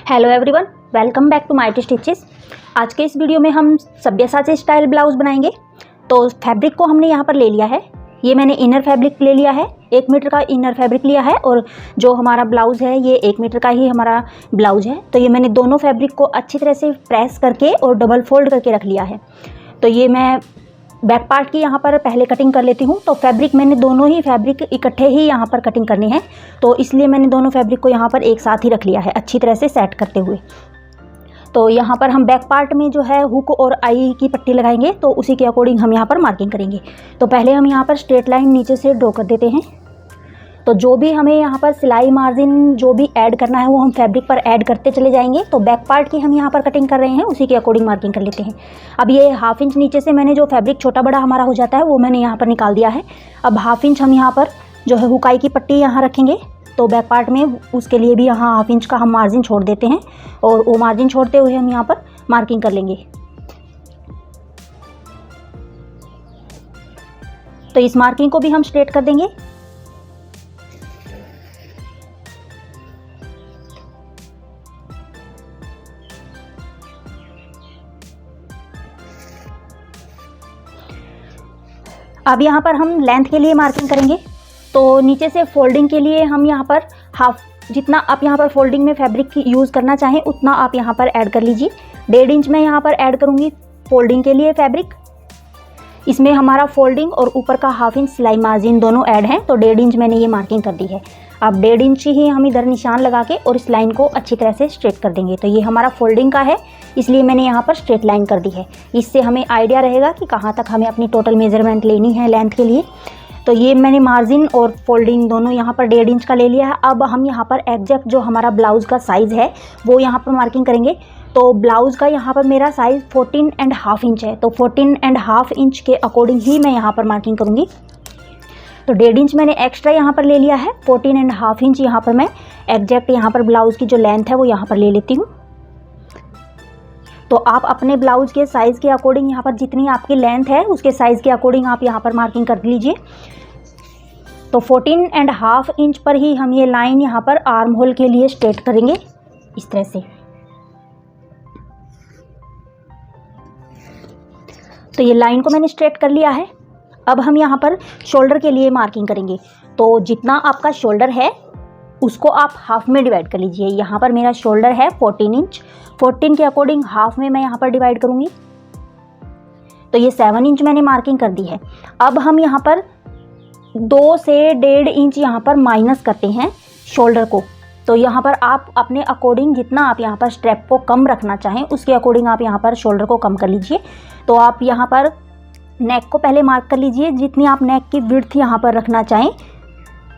Hello everyone, welcome back to Mighty Stitches. आज के इस वीडियो में हम सब्यसाची स्टाइल ब्लाउज बनाएंगे। तो फैब्रिक को हमने यहाँ पर ले लिया है, ये मैंने इनर फैब्रिक ले लिया है, 1 मीटर का इनर फैब्रिक लिया है और जो हमारा ब्लाउज़ है ये 1 मीटर का ही हमारा ब्लाउज है। तो ये मैंने दोनों फैब्रिक को अच्छी तरह से प्रेस करके और डबल फोल्ड करके रख लिया है। तो ये मैं बैक पार्ट की यहाँ पर पहले कटिंग कर लेती हूँ। तो फैब्रिक मैंने दोनों ही फैब्रिक इकट्ठे ही यहाँ पर कटिंग करनी है, तो इसलिए मैंने दोनों फैब्रिक को यहाँ पर एक साथ ही रख लिया है अच्छी तरह से सेट करते हुए। तो यहाँ पर हम बैक पार्ट में जो है हुक और आई की पट्टी लगाएंगे, तो उसी के अकॉर्डिंग हम यहाँ पर मार्किंग करेंगे। तो पहले हम यहाँ पर स्ट्रेट लाइन नीचे से ड्रॉ कर देते हैं। तो जो भी हमें यहाँ पर सिलाई मार्जिन जो भी ऐड करना है वो हम फैब्रिक पर ऐड करते चले जाएंगे। तो बैक पार्ट की हम यहाँ पर कटिंग कर रहे हैं, उसी के अकॉर्डिंग मार्किंग कर लेते हैं। अब ये 1/2 इंच नीचे से मैंने जो फैब्रिक छोटा बड़ा हमारा हो जाता है वो मैंने यहाँ पर निकाल दिया है। अब 1/2 इंच हम यहाँ पर जो है हुकाई की पट्टी यहाँ रखेंगे। तो बैक पार्ट में उसके लिए भी यहाँ 1/2 इंच का हम मार्जिन छोड़ देते हैं और वो मार्जिन छोड़ते हुए हम यहाँ पर मार्किंग कर लेंगे। तो इस मार्किंग को भी हम स्ट्रेट कर देंगे। अब यहाँ पर हम लेंथ के लिए मार्किंग करेंगे। तो नीचे से फोल्डिंग के लिए हम यहाँ पर हाफ, जितना आप यहाँ पर फोल्डिंग में फैब्रिक यूज़ करना चाहें उतना आप यहाँ पर ऐड कर लीजिए। 1.5 इंच मैं यहाँ पर ऐड करूँगी फोल्डिंग के लिए फैब्रिक। इसमें हमारा फोल्डिंग और ऊपर का 1/2 इंच सिलाई मार्जिन दोनों ऐड हैं, तो 1.5 इंच मैंने ये मार्किंग कर दी है। अब 1.5 इंच ही हम इधर निशान लगा के और इस लाइन को अच्छी तरह से स्ट्रेट कर देंगे। तो ये हमारा फोल्डिंग का है, इसलिए मैंने यहाँ पर स्ट्रेट लाइन कर दी है। इससे हमें आइडिया रहेगा कि कहाँ तक हमें अपनी टोटल मेजरमेंट लेनी है लेंथ के लिए। तो ये मैंने मार्जिन और फोल्डिंग दोनों यहाँ पर 1.5 इंच का ले लिया है। अब हम यहाँ पर एग्जैक्ट जो हमारा ब्लाउज़ का साइज़ है वो यहाँ पर मार्किंग करेंगे। तो ब्लाउज़ का यहाँ पर मेरा साइज़ 14.5 इंच है, तो 14.5 इंच के अकॉर्डिंग ही मैं यहाँ पर मार्किंग करूँगी। तो 1.5 इंच मैंने एक्स्ट्रा यहाँ पर ले लिया है, 14.5 इंच यहाँ पर मैं एग्जैक्ट यहाँ पर ब्लाउज़ की जो लेंथ है वो यहाँ पर ले लेती हूँ। तो आप अपने ब्लाउज़ के साइज़ के अकॉर्डिंग यहाँ पर जितनी आपकी लेंथ है उसके साइज़ के अकॉर्डिंग आप यहाँ पर मार्किंग कर लीजिए। तो 14.5 इंच पर ही हम ये लाइन यहाँ पर आर्म होल के लिए स्ट्रेट करेंगे इस तरह से। तो ये लाइन को मैंने स्ट्रेट कर लिया है। अब हम यहाँ पर शोल्डर के लिए मार्किंग करेंगे। तो जितना आपका शोल्डर है उसको आप हाफ में डिवाइड कर लीजिए। यहाँ पर मेरा शोल्डर है 14 इंच, 14 के अकॉर्डिंग हाफ में मैं यहाँ पर डिवाइड करूँगी। तो ये 7 इंच मैंने मार्किंग कर दी है। अब हम यहाँ पर 2 से 1.5 इंच यहाँ पर माइनस करते हैं शोल्डर को। तो यहाँ पर आप अपने अकॉर्डिंग जितना आप यहाँ पर स्ट्रैप को कम रखना चाहें उसके अकॉर्डिंग आप यहाँ पर शोल्डर को कम कर लीजिए। तो आप यहाँ पर नेक को पहले मार्क कर लीजिए, जितनी आप नेक की विड्थ यहाँ पर रखना चाहें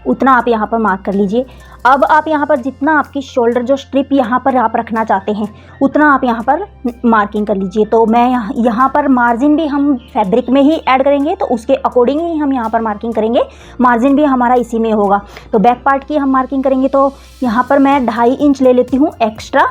उतना आप यहाँ पर मार्क कर लीजिए। अब आप यहाँ पर जितना आपकी शोल्डर जो स्ट्रिप यहाँ पर आप रखना चाहते हैं उतना आप यहाँ पर मार्किंग कर लीजिए। तो मैं यहाँ पर मार्जिन भी हम फैब्रिक में ही ऐड करेंगे, तो उसके अकॉर्डिंग ही हम यहाँ पर मार्किंग करेंगे। मार्जिन भी हमारा इसी में होगा। तो बैक पार्ट की हम मार्किंग करेंगे, तो यहाँ पर मैं 2.5 इंच ले लेती हूँ एक्स्ट्रा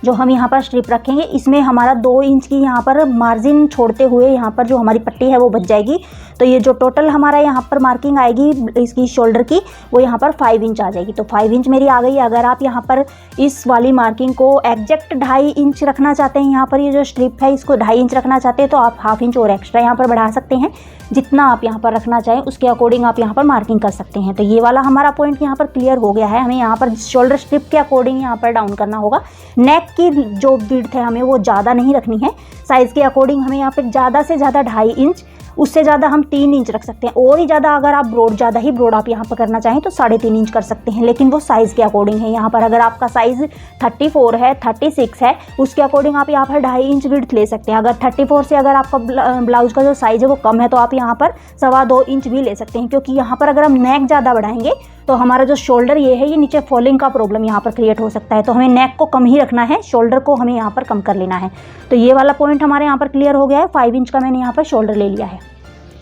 जो हम यहाँ पर स्ट्रिप रखेंगे। इसमें हमारा 2 इंच की यहाँ पर मार्जिन छोड़ते हुए यहाँ पर जो हमारी पट्टी है वो बच जाएगी। तो ये जो टोटल हमारा यहाँ पर मार्किंग आएगी इसकी शोल्डर की वो यहाँ पर 5 इंच आ जाएगी। तो 5 इंच मेरी आ गई। अगर आप यहाँ पर इस वाली मार्किंग को एग्जैक्ट 2.5 इंच रखना चाहते हैं, यहाँ पर ये जो स्ट्रिप है इसको 2.5 इंच रखना चाहते हैं, तो आप 1/2 इंच और एक्स्ट्रा यहाँ पर बढ़ा सकते हैं। जितना आप यहाँ पर रखना चाहें उसके अकॉर्डिंग आप यहाँ पर मार्किंग कर सकते हैं। तो ये वाला हमारा पॉइंट यहाँ पर क्लियर हो गया है। हमें यहाँ पर शोल्डर स्ट्रिप के अकॉर्डिंग यहाँ पर डाउन करना होगा। नेक की जो विड्थ है हमें वो ज़्यादा नहीं रखनी है, साइज़ के अकॉर्डिंग हमें यहाँ पे ज़्यादा से ज़्यादा 2.5 इंच, उससे ज़्यादा हम 3 इंच रख सकते हैं। और ही ज़्यादा अगर आप ज़्यादा ही ब्रॉड आप यहाँ पर करना चाहें तो 3.5 इंच कर सकते हैं, लेकिन वो साइज़ के अकॉर्डिंग है। यहाँ पर अगर आपका साइज़ 34 है, 36 है, उसके अकॉर्डिंग आप यहाँ पर 2.5 इंच विड्थ ले सकते हैं। अगर 34 से अगर आपका ब्लाउज़ का जो साइज़ है वो कम है तो आप यहाँ पर 2.25 इंच भी ले सकते हैं, क्योंकि यहाँ पर अगर हम नेक ज़्यादा बढ़ाएंगे तो हमारा जो शोल्डर ये नीचे फॉलिंग का प्रॉब्लम यहाँ पर क्रिएट हो सकता है। तो हमें नेक को कम ही रखना है, शोल्डर को हमें यहाँ पर कम कर लेना है। तो ये वाला पॉइंट हमारे यहाँ पर क्लियर हो गया है। 5 इंच का मैंने यहाँ पर शोल्डर ले लिया है।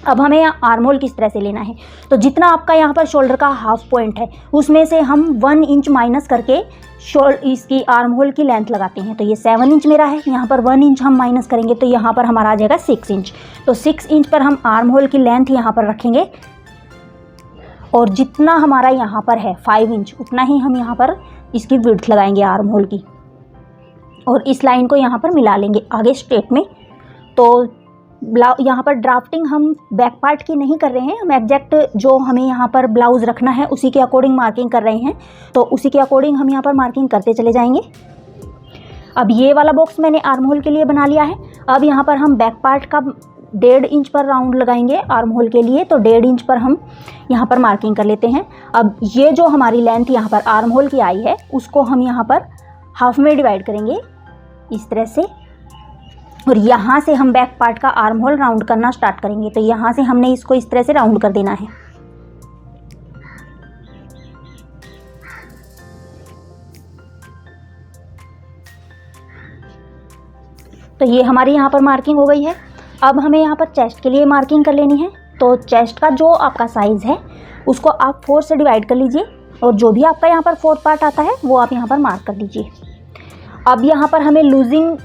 अब हमें आर्म होल किस तरह से लेना है, तो जितना आपका यहाँ पर शोल्डर का हाफ पॉइंट है उसमें से हम 1 इंच माइनस करके इसकी आर्म होल की लेंथ लगाते हैं। तो ये 7 इंच मेरा है, यहाँ पर 1 इंच हम माइनस करेंगे तो यहाँ पर हमारा आ जाएगा 6 इंच। तो 6 इंच पर हम आर्म होल की लेंथ यहाँ पर रखेंगे और जितना हमारा यहाँ पर है 5 इंच उतना ही हम यहाँ पर इसकी विड्थ लगाएंगे आर्म होल की, और इस लाइन को यहाँ पर मिला लेंगे आगे स्ट्रेट में। तो यहाँ पर ड्राफ्टिंग हम बैक पार्ट की नहीं कर रहे हैं, हम एग्जैक्ट जो हमें यहाँ पर ब्लाउज़ रखना है उसी के अकॉर्डिंग मार्किंग कर रहे हैं। तो उसी के अकॉर्डिंग हम यहाँ पर मार्किंग करते चले जाएंगे। अब ये वाला बॉक्स मैंने आर्म होल के लिए बना लिया है। अब यहाँ पर हम बैक पार्ट का 1.5 इंच पर राउंड लगाएंगे आर्म होल के लिए, तो 1.5 इंच पर हम यहाँ पर मार्किंग कर लेते हैं। अब ये जो हमारी लेंथ यहाँ पर आर्म होल की आई है उसको हम यहाँ पर हाफ में डिवाइड करेंगे इस तरह से, और यहाँ से हम बैक पार्ट का आर्म होल राउंड करना स्टार्ट करेंगे। तो यहाँ से हमने इसको इस तरह से राउंड कर देना है। तो ये हमारी यहाँ पर मार्किंग हो गई है। अब हमें यहाँ पर चेस्ट के लिए मार्किंग कर लेनी है। तो चेस्ट का जो आपका साइज़ है उसको आप 4 से डिवाइड कर लीजिए, और जो भी आपका यहाँ पर 4th पार्ट आता है वो आप यहाँ पर मार्क कर दीजिए। अब यहाँ पर हमें लूजिंग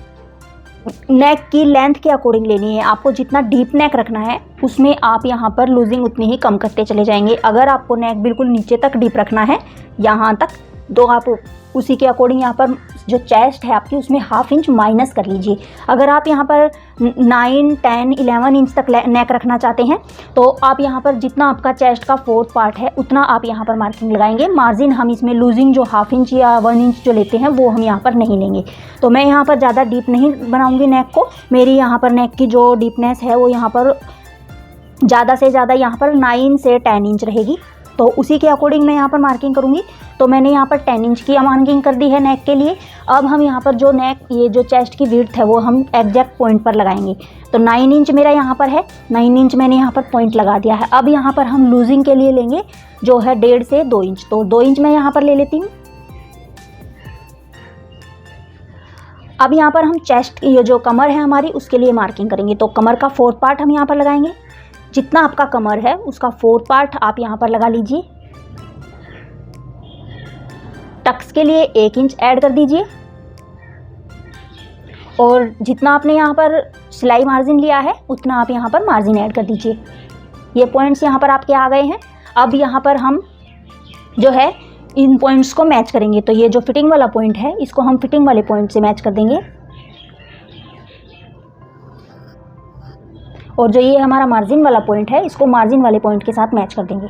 नेक की लेंथ के अकॉर्डिंग लेनी है। आपको जितना डीप नेक रखना है उसमें आप यहाँ पर लूजिंग उतनी ही कम करते चले जाएंगे। अगर आपको नेक बिल्कुल नीचे तक डीप रखना है यहाँ तक, तो आप उसी के अकॉर्डिंग यहाँ पर जो चेस्ट है आपकी उसमें हाफ इंच माइनस कर लीजिए। अगर आप यहाँ पर 9, 10, 11 इंच तक नेक रखना चाहते हैं तो आप यहाँ पर जितना आपका चेस्ट का 4th पार्ट है उतना आप यहाँ पर मार्किंग लगाएंगे। मार्जिन हम इसमें लूजिंग जो हाफ इंच या 1 इंच जो लेते हैं वो हम यहाँ पर नहीं लेंगे। तो मैं यहाँ पर ज़्यादा डीप नहीं बनाऊँगी नेक को। मेरी यहाँ पर नेक की जो डीपनेस है वो यहाँ पर ज़्यादा से ज़्यादा यहाँ पर 9 से 10 इंच रहेगी। तो उसी के अकॉर्डिंग मैं यहाँ पर मार्किंग करूँगी। तो मैंने यहाँ पर 10 इंच की मार्किंग कर दी है नेक के लिए। अब हम यहाँ पर जो नेक ये जो चेस्ट की विड्थ है वो हम एग्जैक्ट पॉइंट पर लगाएंगे। तो 9 इंच मेरा यहाँ पर है, 9 इंच मैंने यहाँ पर पॉइंट लगा दिया है। अब यहाँ पर हम लूजिंग के लिए लेंगे जो है 1.5 से 2 इंच। तो 2 इंच मैं यहाँ पर ले लेती हूँ। अब यहाँ पर हम चेस्ट ये जो कमर है हमारी उसके लिए मार्किंग करेंगे। तो कमर का 4th पार्ट हम यहाँ पर लगाएंगे। जितना आपका कमर है उसका 4th पार्ट आप यहाँ पर लगा लीजिए। टक्स के लिए 1 इंच ऐड कर दीजिए, और जितना आपने यहाँ पर सिलाई मार्जिन लिया है उतना आप यहाँ पर मार्जिन ऐड कर दीजिए। ये पॉइंट्स यहाँ पर आपके आ गए हैं। अब यहाँ पर हम जो है इन पॉइंट्स को मैच करेंगे। तो ये जो फिटिंग वाला पॉइंट है इसको हम फिटिंग वाले पॉइंट से मैच कर देंगे, और जो ये हमारा मार्जिन वाला पॉइंट है इसको मार्जिन वाले पॉइंट के साथ मैच कर देंगे।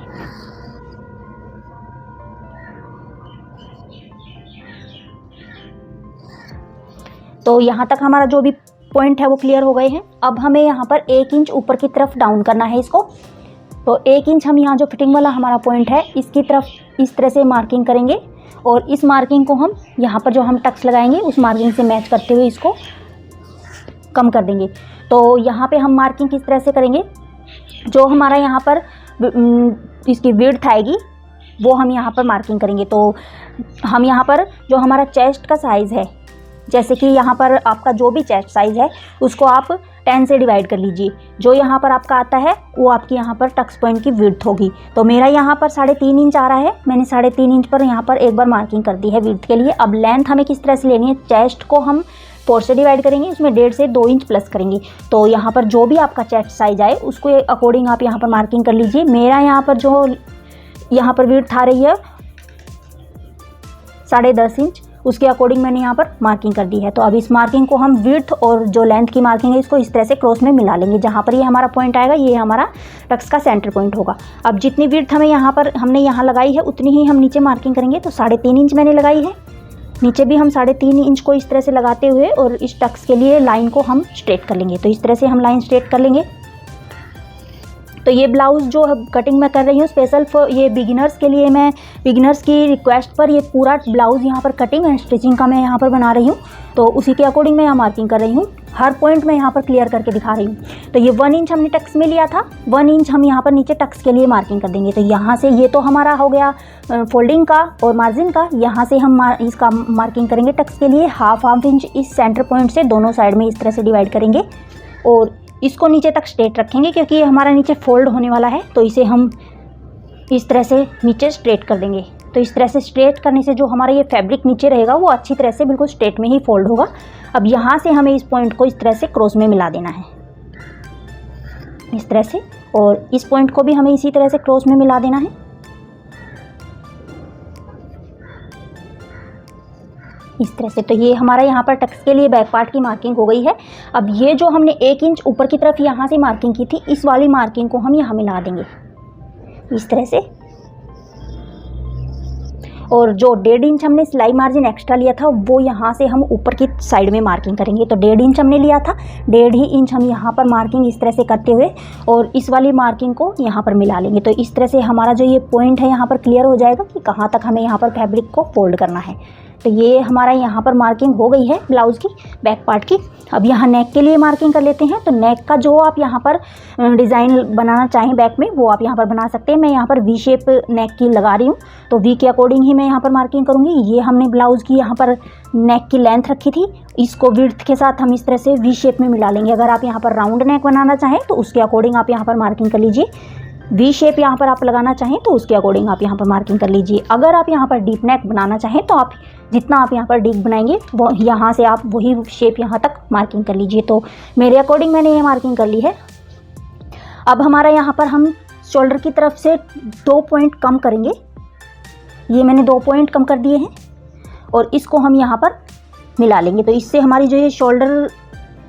तो यहाँ तक हमारा जो भी पॉइंट है वो क्लियर हो गए हैं। अब हमें यहाँ पर 1 इंच ऊपर की तरफ डाउन करना है इसको। तो 1 इंच हम यहाँ जो फिटिंग वाला हमारा पॉइंट है इसकी तरफ इस तरह से मार्किंग करेंगे, और इस मार्किंग को हम यहाँ पर जो हम टक्स लगाएंगे उस मार्किंग से मैच करते हुए इसको कम कर देंगे। तो यहाँ पे हम मार्किंग किस तरह से करेंगे, जो हमारा यहाँ पर इसकी विड्थ आएगी वो हम यहाँ पर मार्किंग करेंगे। तो हम यहाँ पर जो हमारा चेस्ट का साइज़ है, जैसे कि यहाँ पर आपका जो भी चेस्ट साइज़ है उसको आप 10 से डिवाइड कर लीजिए। जो यहाँ पर आपका आता है वो आपकी यहाँ पर टक्स पॉइंट की विड्थ होगी। तो मेरा यहाँ पर 3.5 इंच आ रहा है, मैंने 3.5 इंच पर यहाँ पर एक बार मार्किंग कर दी है विड्थ के लिए। अब लेंथ हमें किस तरह से लेनी है, चेस्ट को हम 4 से डिवाइड करेंगे, उसमें 1.5 से 2 इंच प्लस करेंगे। तो यहाँ पर जो भी आपका चेस्ट साइज आए उसको अकॉर्डिंग आप यहाँ पर मार्किंग कर लीजिए। मेरा यहाँ पर जो यहाँ पर विड्थ आ रही है 10.5 इंच, उसके अकॉर्डिंग मैंने यहाँ पर मार्किंग कर दी है। तो अब इस मार्किंग को हम विड्थ और जो लेंथ की मार्किंग है इसको इस तरह से क्रॉस में मिला लेंगे। जहाँ पर ये हमारा पॉइंट आएगा ये हमारा टक्स का सेंटर पॉइंट होगा। अब जितनी विड्थ हमें यहाँ पर हमने यहाँ लगाई है उतनी ही हम नीचे मार्किंग करेंगे। तो 3.5 इंच मैंने लगाई है, नीचे भी हम 3.5 इंच को इस तरह से लगाते हुए और इस टक्स के लिए लाइन को हम स्ट्रेट कर लेंगे। तो इस तरह से हम लाइन स्ट्रेट कर लेंगे। तो ये ब्लाउज़ जो कटिंग मैं कर रही हूँ स्पेशल फॉर ये बिगिनर्स के लिए, मैं बिगिनर्स की रिक्वेस्ट पर ये पूरा ब्लाउज़ यहाँ पर कटिंग एंड स्टिचिंग का मैं यहाँ पर बना रही हूँ। तो उसी के अकॉर्डिंग मैं यहाँ मार्किंग कर रही हूँ, हर पॉइंट मैं यहाँ पर क्लियर करके दिखा रही हूँ। तो ये 1 इंच हमने टक्स में लिया था, 1 इंच हम यहाँ पर नीचे टक्स के लिए मार्किंग कर देंगे। तो यहाँ से ये तो हमारा हो गया फोल्डिंग का और मार्जिन का। यहाँ से हम इसका मार्किंग करेंगे टक्स के लिए हाफ इंच इस सेंटर पॉइंट से दोनों साइड में इस तरह से डिवाइड करेंगे और इसको नीचे तक स्ट्रेट रखेंगे, क्योंकि ये हमारा नीचे फोल्ड होने वाला है। तो इसे हम इस तरह से नीचे स्ट्रेट कर देंगे। तो इस तरह से स्ट्रेट करने से जो हमारा ये फैब्रिक नीचे रहेगा वो अच्छी तरह से बिल्कुल स्ट्रेट में ही फोल्ड होगा। अब यहाँ से हमें इस पॉइंट को इस तरह से क्रॉस में मिला देना है, इस तरह से, और इस पॉइंट को भी हमें इसी तरह से क्रॉस में मिला देना है। इस तरह से। तो ये हमारा यहाँ पर टक्स के लिए बैक पार्ट की मार्किंग हो गई है। अब ये जो हमने 1 इंच ऊपर की तरफ यहाँ से मार्किंग की थी, इस वाली मार्किंग को हम यहाँ मिला देंगे इस तरह से। और जो 1.5 इंच हमने सिलाई मार्जिन एक्स्ट्रा लिया था वो यहाँ से हम ऊपर की साइड में मार्किंग करेंगे। तो 1.5 इंच हमने लिया था, 1.5 ही इंच हम यहाँ पर मार्किंग इस तरह से करते हुए और इस वाली मार्किंग को यहाँ पर मिला लेंगे। तो इस तरह से हमारा जो ये पॉइंट है यहाँ पर क्लियर हो जाएगा कि कहाँ तक हमें यहाँ पर फैब्रिक को फोल्ड करना है। तो ये हमारा यहाँ पर मार्किंग हो गई है ब्लाउज़ की बैक पार्ट की। अब यहाँ नेक के लिए मार्किंग कर लेते हैं। तो नेक का जो आप यहाँ पर डिज़ाइन बनाना चाहें बैक में वो आप यहाँ पर बना सकते हैं। मैं यहाँ पर वी शेप नेक की लगा रही हूँ, तो वी के अकॉर्डिंग ही मैं यहाँ पर मार्किंग करूँगी। ये हमने ब्लाउज़ की यहाँ पर नेक की लेंथ रखी थी, इसको विड्थ के साथ हम इस तरह से वी शेप में मिला लेंगे। अगर आप यहाँ पर राउंड नेक बनाना चाहें तो उसके अकॉर्डिंग आप यहाँ पर मार्किंग कर लीजिए। वी शेप यहाँ पर आप लगाना चाहें तो उसके अकॉर्डिंग आप यहाँ पर मार्किंग कर लीजिए। अगर आप यहाँ पर डीप नेक बनाना चाहें तो आप जितना आप यहाँ पर डीप बनाएंगे वो यहाँ से आप वही शेप यहाँ तक मार्किंग कर लीजिए। तो मेरे अकॉर्डिंग मैंने ये मार्किंग कर ली है। अब हमारा यहाँ पर हम शोल्डर की तरफ से 2 पॉइंट कम करेंगे। ये मैंने 2 पॉइंट कम कर दिए हैं और इसको हम यहाँ पर मिला लेंगे। तो इससे हमारी जो ये शोल्डर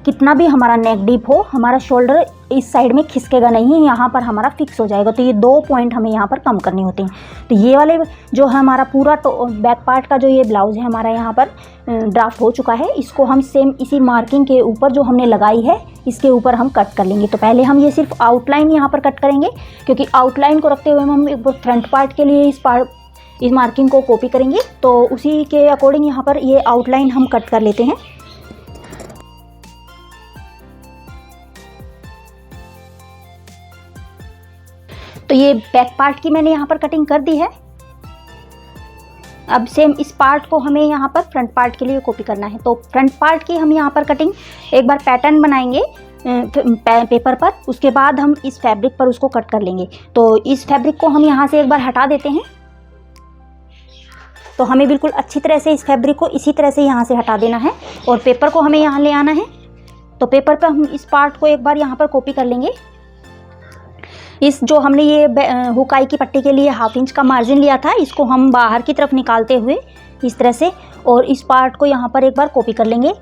कितना भी हमारा नेक डीप हो, हमारा शोल्डर इस साइड में खिसकेगा नहीं, यहाँ पर हमारा फिक्स हो जाएगा। तो ये 2 पॉइंट हमें यहाँ पर कम करने होते हैं। तो ये वाले जो हमारा पूरा बैक पार्ट का जो ये ब्लाउज़ है हमारा यहाँ पर ड्राफ्ट हो चुका है। इसको हम सेम इसी मार्किंग के ऊपर जो हमने लगाई है इसके ऊपर हम कट कर लेंगे। तो पहले हम ये सिर्फ आउटलाइन यहाँ पर कट करेंगे, क्योंकि आउटलाइन को रखते हुए हम फ्रंट पार्ट के लिए इस मार्किंग को कॉपी करेंगे। तो उसी के अकॉर्डिंग यहाँ पर ये आउटलाइन हम कट कर लेते हैं। तो ये बैक पार्ट की मैंने यहाँ पर कटिंग कर दी है। अब सेम इस पार्ट को हमें यहाँ पर फ्रंट पार्ट के लिए कॉपी करना है। तो फ्रंट पार्ट की हम यहाँ पर कटिंग एक बार पैटर्न बनाएंगे पेपर पर, उसके बाद हम इस फैब्रिक पर उसको कट कर लेंगे। तो इस फैब्रिक को हम यहाँ से एक बार हटा देते हैं। तो हमें बिल्कुल अच्छी तरह से इस फैब्रिक को इसी तरह से यहाँ से हटा देना है और पेपर को हमें यहाँ ले आना है। तो पेपर पर हम इस पार्ट को एक बार यहाँ पर कॉपी कर लेंगे। इस जो हमने ये हुकाई की पट्टी के लिए 1/2 इंच का मार्जिन लिया था, इसको हम बाहर की तरफ निकालते हुए इस तरह से और इस पार्ट को यहाँ पर एक बार कॉपी कर लेंगे।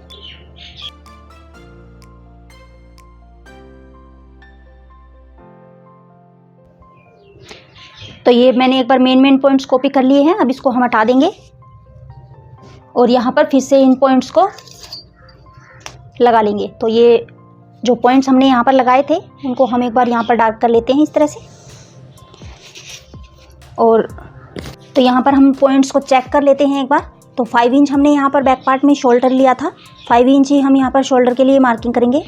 तो ये मैंने एक बार मेन पॉइंट्स कॉपी कर लिए हैं। अब इसको हम हटा देंगे और यहाँ पर फिर से इन पॉइंट्स को लगा लेंगे। तो ये जो पॉइंट्स हमने यहाँ पर लगाए थे उनको हम एक बार यहाँ पर डार्क कर लेते हैं इस तरह से। और तो यहाँ पर हम पॉइंट्स को चेक कर लेते हैं एक बार। तो 5 इंच हमने यहाँ पर बैक पार्ट में शोल्डर लिया था, 5 इंच ही हम यहाँ पर शोल्डर के लिए मार्किंग करेंगे।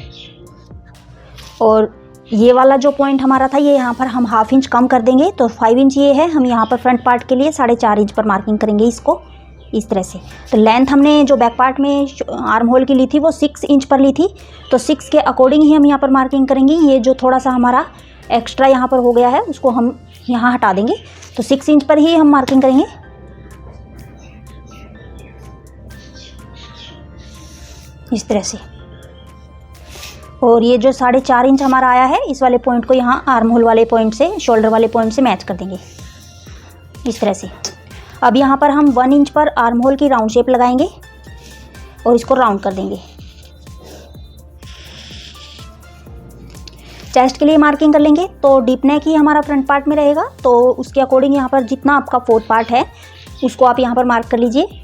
और ये वाला जो पॉइंट हमारा था ये यहाँ पर हम 1/2 इंच कम कर देंगे। तो 5 इंच ये है, हम यहाँ पर फ्रंट पार्ट के लिए 4.5 इंच पर मार्किंग करेंगे इसको इस तरह से। तो लेंथ हमने जो बैक पार्ट में आर्म होल की ली थी वो 6 इंच पर ली थी। तो 6 के अकॉर्डिंग ही हम यहाँ पर मार्किंग करेंगे। ये जो थोड़ा सा हमारा एक्स्ट्रा यहाँ पर हो गया है उसको हम यहाँ हटा देंगे। तो 6 इंच पर ही हम मार्किंग करेंगे इस तरह से। और ये जो 4.5 इंच हमारा आया है इस वाले पॉइंट को यहाँ आर्म होल वाले पॉइंट से, शोल्डर वाले पॉइंट से मैच कर देंगे इस तरह से। अब यहाँ पर हम 1 इंच पर आर्म होल की राउंड शेप लगाएंगे और इसको राउंड कर देंगे। चेस्ट के लिए मार्किंग कर लेंगे। तो डीप नेक ही हमारा फ्रंट पार्ट में रहेगा, तो उसके अकॉर्डिंग यहाँ पर जितना आपका फोर्थ पार्ट है उसको आप यहाँ पर मार्क कर लीजिए।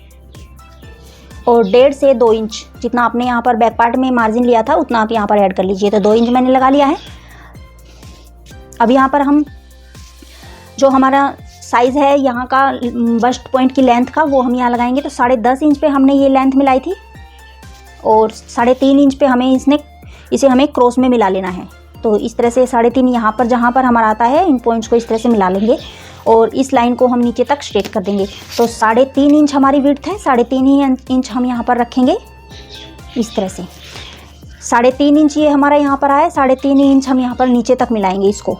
और 1.5 से 2 इंच जितना आपने यहाँ पर बैक पार्ट में मार्जिन लिया था उतना आप यहाँ पर ऐड कर लीजिए। तो 2 इंच मैंने लगा लिया है। अब यहाँ पर हम जो हमारा साइज़ है यहाँ का बस्ट पॉइंट की लेंथ का वो हम यहाँ लगाएंगे। तो 10.5 इंच पे हमने ये लेंथ मिलाई थी और 3.5 इंच पे हमें इसे हमें क्रॉस में मिला लेना है। तो इस तरह से 3.5 यहाँ पर जहाँ पर हमारा आता है इन पॉइंट्स को इस तरह से मिला लेंगे और इस लाइन को हम नीचे तक स्ट्रेट कर देंगे। तो 3.5 इंच हमारी विड्थ है, 3.5 इंच हम यहाँ पर रखेंगे इस तरह से। 3.5 इंच ये हमारा यहाँ पर आया, 3.5 इंच हम यहाँ पर नीचे तक मिलाएंगे इसको।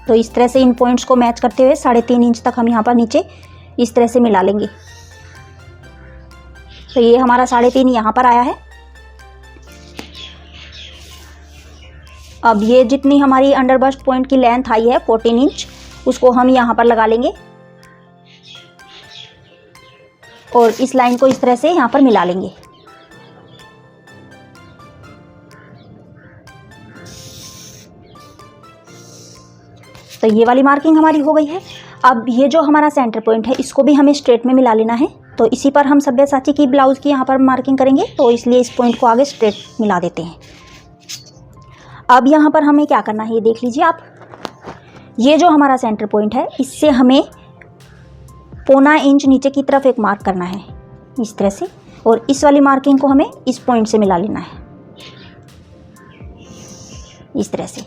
तो इस तरह से इन पॉइंट्स को मैच करते हुए 3.5 इंच तक हम यहाँ पर नीचे इस तरह से मिला लेंगे। तो ये हमारा 3.5 यहाँ पर आया है। अब ये जितनी हमारी अंडर बस्ट पॉइंट की लेंथ आई है 14 इंच उसको हम यहाँ पर लगा लेंगे और इस लाइन को इस तरह से यहाँ पर मिला लेंगे। तो ये वाली मार्किंग हमारी हो गई है। अब ये जो हमारा सेंटर पॉइंट है इसको भी हमें स्ट्रेट में मिला लेना है। तो इसी पर हम सब्यसाची की ब्लाउज़ की यहाँ पर मार्किंग करेंगे, तो इसलिए इस पॉइंट को आगे स्ट्रेट मिला देते हैं। अब यहाँ पर हमें क्या करना है ये देख लीजिए आप। ये जो हमारा सेंटर पॉइंट है इससे हमें 1.25 इंच नीचे की तरफ एक मार्क करना है इस तरह से, और इस वाली मार्किंग को हमें इस पॉइंट से मिला लेना है इस तरह से।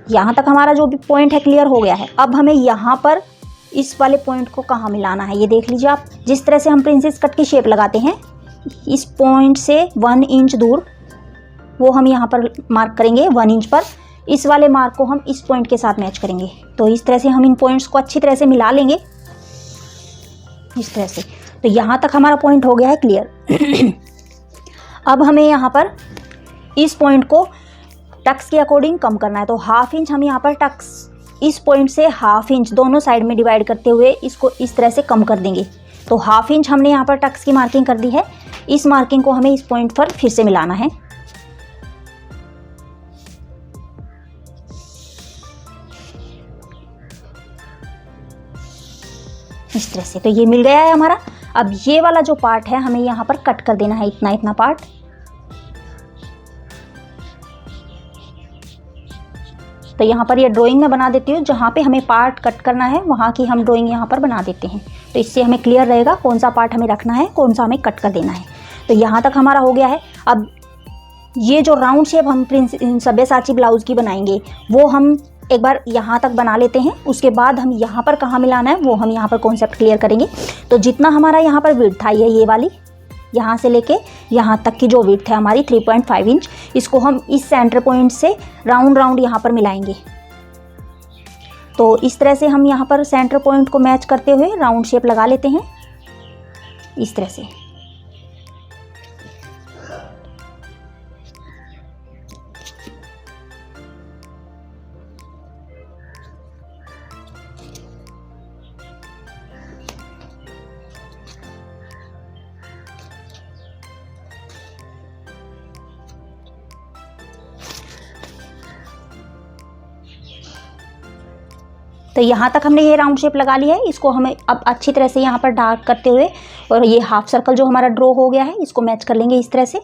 यहाँ तक हमारा जो भी पॉइंट है क्लियर हो गया है। अब हमें यहाँ पर इस वाले पॉइंट को कहाँ मिलाना है ये देख लीजिए आप। जिस तरह से हम प्रिंसेस कट की शेप लगाते हैं, इस पॉइंट से 1 इंच दूर वो हम यहाँ पर मार्क करेंगे 1 इंच पर। इस वाले मार्क को हम इस पॉइंट के साथ मैच करेंगे। तो इस तरह से हम इन पॉइंट्स को अच्छी तरह से मिला लेंगे इस तरह से। तो यहाँ तक हमारा पॉइंट हो गया है क्लियर। अब हमें यहाँ पर इस पॉइंट को टक्स के अकॉर्डिंग कम करना है। तो 1/2 इंच हम यहाँ पर टक्स इस पॉइंट से 1/2 इंच दोनों साइड में डिवाइड करते हुए इसको इस तरह से कम कर देंगे। तो 1/2 इंच हमने यहाँ पर टक्स की मार्किंग कर दी है। इस मार्किंग को हमें इस पॉइंट पर फिर से मिलाना है इस तरह से। तो ये मिल गया है हमारा। अब ये वाला जो पार्ट है हमें यहाँ पर कट कर देना है, इतना इतना पार्ट। तो यहाँ पर ये ड्राइंग में बना देती हूँ, जहाँ पे हमें पार्ट कट करना है वहाँ की हम ड्राइंग यहाँ पर बना देते हैं। तो इससे हमें क्लियर रहेगा कौन सा पार्ट हमें रखना है, कौन सा हमें कट कर देना है। तो यहाँ तक हमारा हो गया है। अब ये जो राउंड शेप हम सब्यसाची ब्लाउज़ की बनाएंगे वो हम एक बार यहाँ तक बना लेते हैं। उसके बाद हम यहाँ पर कहाँ मिलाना है वो हम यहाँ पर कॉन्सेप्ट क्लियर करेंगे। तो जितना हमारा यहाँ पर विड्थ आई है ये वाली, यहाँ से लेके यहाँ तक की जो विड्थ है हमारी 3.5 इंच, इसको हम इस सेंटर पॉइंट से राउंड राउंड यहाँ पर मिलाएंगे। तो इस तरह से हम यहाँ पर सेंटर पॉइंट को मैच करते हुए राउंड शेप लगा लेते हैं इस तरह से। तो यहाँ तक हमने ये राउंड शेप लगा लिया है। इसको हमें अब अच्छी तरह से यहाँ पर डार्क करते हुए और ये हाफ सर्कल जो हमारा ड्रॉ हो गया है इसको मैच कर लेंगे इस तरह से।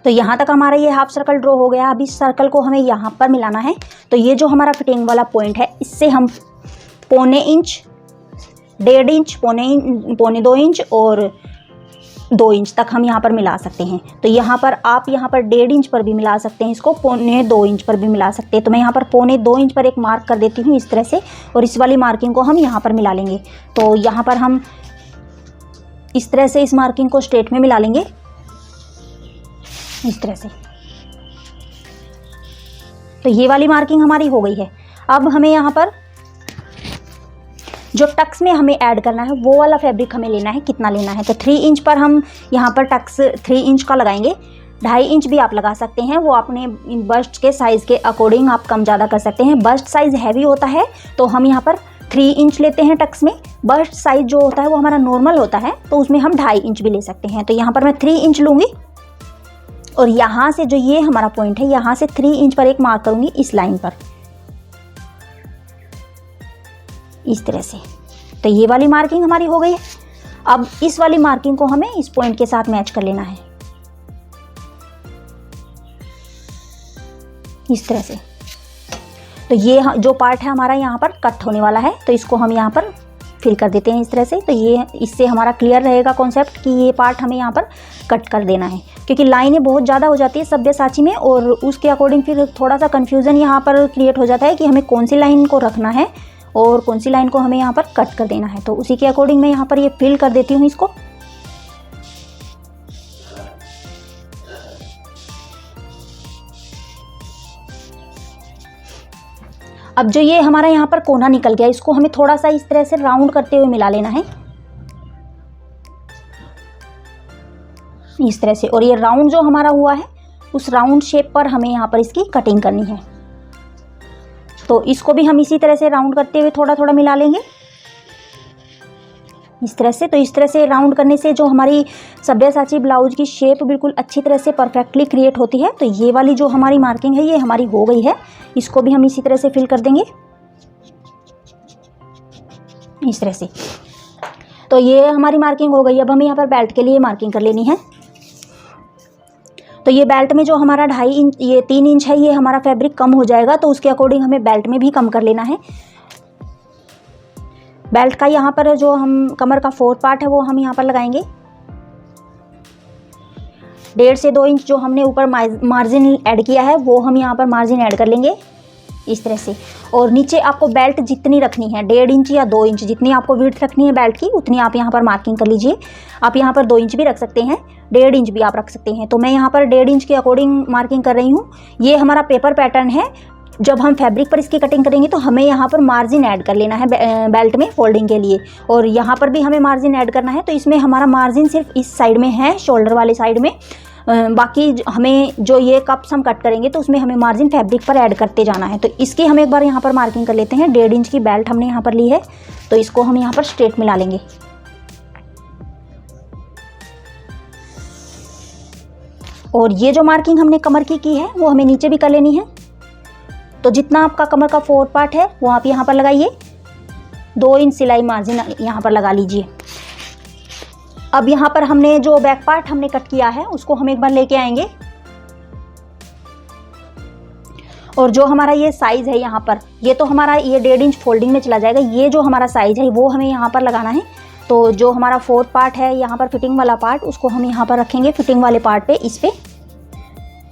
तो यहाँ तक हमारा ये हाफ सर्कल ड्रॉ हो गया। अब इस सर्कल को हमें यहाँ पर मिलाना है। तो ये जो हमारा फिटिंग वाला पॉइंट है इससे हम 1.25 इंच, 1.5 इंच, 1.25 इंच और 2 इंच तक हम यहाँ पर मिला सकते हैं। तो यहाँ पर आप यहाँ पर 1.5 इंच पर भी मिला सकते हैं, इसको 1.25 इंच पर भी मिला सकते हैं। तो मैं यहाँ पर 1.25 इंच पर एक मार्क कर देती हूँ इस तरह से, और इस वाली मार्किंग को हम यहाँ पर मिला लेंगे। तो यहाँ पर हम इस तरह से इस मार्किंग को स्ट्रेट में मिला लेंगे इस तरह से। तो ये वाली मार्किंग हमारी हो गई है। अब हमें यहाँ पर जो टक्स में हमें ऐड करना है वो वाला फैब्रिक हमें लेना है। कितना लेना है? तो 3 इंच पर हम यहाँ पर टक्स 3 इंच का लगाएंगे। 2.5 इंच भी आप लगा सकते हैं, वो अपने बस्ट के साइज़ के अकॉर्डिंग आप कम ज़्यादा कर सकते हैं। बस्ट साइज़ हैवी होता है तो हम यहाँ पर 3 इंच लेते हैं टक्स में। बस्ट साइज़ जो होता है वो हमारा नॉर्मल होता है तो उसमें हम 2.5 इंच भी ले सकते हैं। तो यहाँ पर मैं 3 इंच लूँगी और यहाँ से जो ये हमारा पॉइंट है यहाँ से 3 इंच पर एक मार्क करूँगी इस लाइन पर इस तरह से। तो ये वाली मार्किंग हमारी हो गई है। अब इस वाली मार्किंग को हमें इस पॉइंट के साथ मैच कर लेना है इस तरह से। तो ये जो पार्ट है हमारा यहाँ पर कट होने वाला है तो इसको हम यहाँ पर फिल कर देते हैं इस तरह से। तो ये इससे हमारा क्लियर रहेगा कॉन्सेप्ट कि ये पार्ट हमें यहाँ पर कट कर देना है, क्योंकि लाइनें बहुत ज़्यादा हो जाती है सब्यसाची में और उसके अकॉर्डिंग फिर थोड़ा सा कन्फ्यूज़न यहाँ पर क्रिएट हो जाता है कि हमें कौन सी लाइन को रखना है और कौन सी लाइन को हमें यहाँ पर कट कर देना है। तो उसी के अकॉर्डिंग मैं यहाँ पर ये फिल कर देती हूँ इसको। अब जो ये हमारा यहाँ पर कोना निकल गया इसको हमें थोड़ा सा इस तरह से राउंड करते हुए मिला लेना है इस तरह से। और ये राउंड जो हमारा हुआ है उस राउंड शेप पर हमें यहाँ पर इसकी कटिंग करनी है। तो इसको भी हम इसी तरह से राउंड करते हुए थोड़ा थोड़ा मिला लेंगे इस तरह से। तो इस तरह से राउंड करने से जो हमारी सब्यासाची ब्लाउज की शेप बिल्कुल अच्छी तरह से परफेक्टली क्रिएट होती है। तो ये वाली जो हमारी मार्किंग है ये हमारी हो गई है, इसको भी हम इसी तरह से फिल कर देंगे इस तरह से। तो ये हमारी मार्किंग हो गई। अब हमें यहाँ पर बेल्ट के लिए मार्किंग कर लेनी है। तो ये बेल्ट में जो हमारा 2.5 इंच, ये 3 इंच है, ये हमारा फैब्रिक कम हो जाएगा, तो उसके अकॉर्डिंग हमें बेल्ट में भी कम कर लेना है। बेल्ट का यहाँ पर जो हम कमर का 4th पार्ट है वो हम यहाँ पर लगाएंगे। 1.5 से 2 इंच जो हमने ऊपर मार्जिन ऐड किया है वो हम यहाँ पर मार्जिन ऐड कर लेंगे इस तरह से। और नीचे आपको बेल्ट जितनी रखनी है, 1.5 इंच या 2 इंच, जितनी आपको विड्थ रखनी है बेल्ट की उतनी आप यहाँ पर मार्किंग कर लीजिए। आप यहाँ पर 2 इंच भी रख सकते हैं, 1.5 इंच भी आप रख सकते हैं। तो मैं यहाँ पर 1.5 इंच के अकॉर्डिंग मार्किंग कर रही हूँ। ये हमारा पेपर पैटर्न है। जब हम फैब्रिक पर इसकी कटिंग करेंगे तो हमें यहाँ पर मार्जिन ऐड कर लेना है बेल्ट में फोल्डिंग के लिए, और यहाँ पर भी हमें मार्जिन ऐड करना है। तो इसमें हमारा मार्जिन सिर्फ इस साइड में है, शोल्डर वाले साइड में। बाकी हमें जो ये कप्स हम कट करेंगे तो उसमें हमें मार्जिन फैब्रिक पर ऐड करते जाना है। तो इसकी हम एक बार यहाँ पर मार्किंग कर लेते हैं। 1.5 इंच की बेल्ट हमने यहाँ पर ली है, तो इसको हम यहाँ पर स्ट्रेट मिला लेंगे। और ये जो मार्किंग हमने कमर की है वो हमें नीचे भी कर लेनी है। तो जितना आपका कमर का 4th पार्ट है वो आप यहाँ पर लगाइए, 2 इंच सिलाई मार्जिन यहाँ पर लगा लीजिए। अब यहाँ पर हमने जो बैक पार्ट हमने कट किया है उसको हम एक बार लेके आएंगे, और जो हमारा ये साइज है यहाँ पर, ये तो हमारा ये 1.5 इंच फोल्डिंग में चला जाएगा। ये जो हमारा साइज है वो हमें यहाँ पर लगाना है। तो जो हमारा 4th पार्ट है यहाँ पर फिटिंग वाला पार्ट, उसको हम यहाँ पर रखेंगे फिटिंग वाले पार्ट पे, इस पे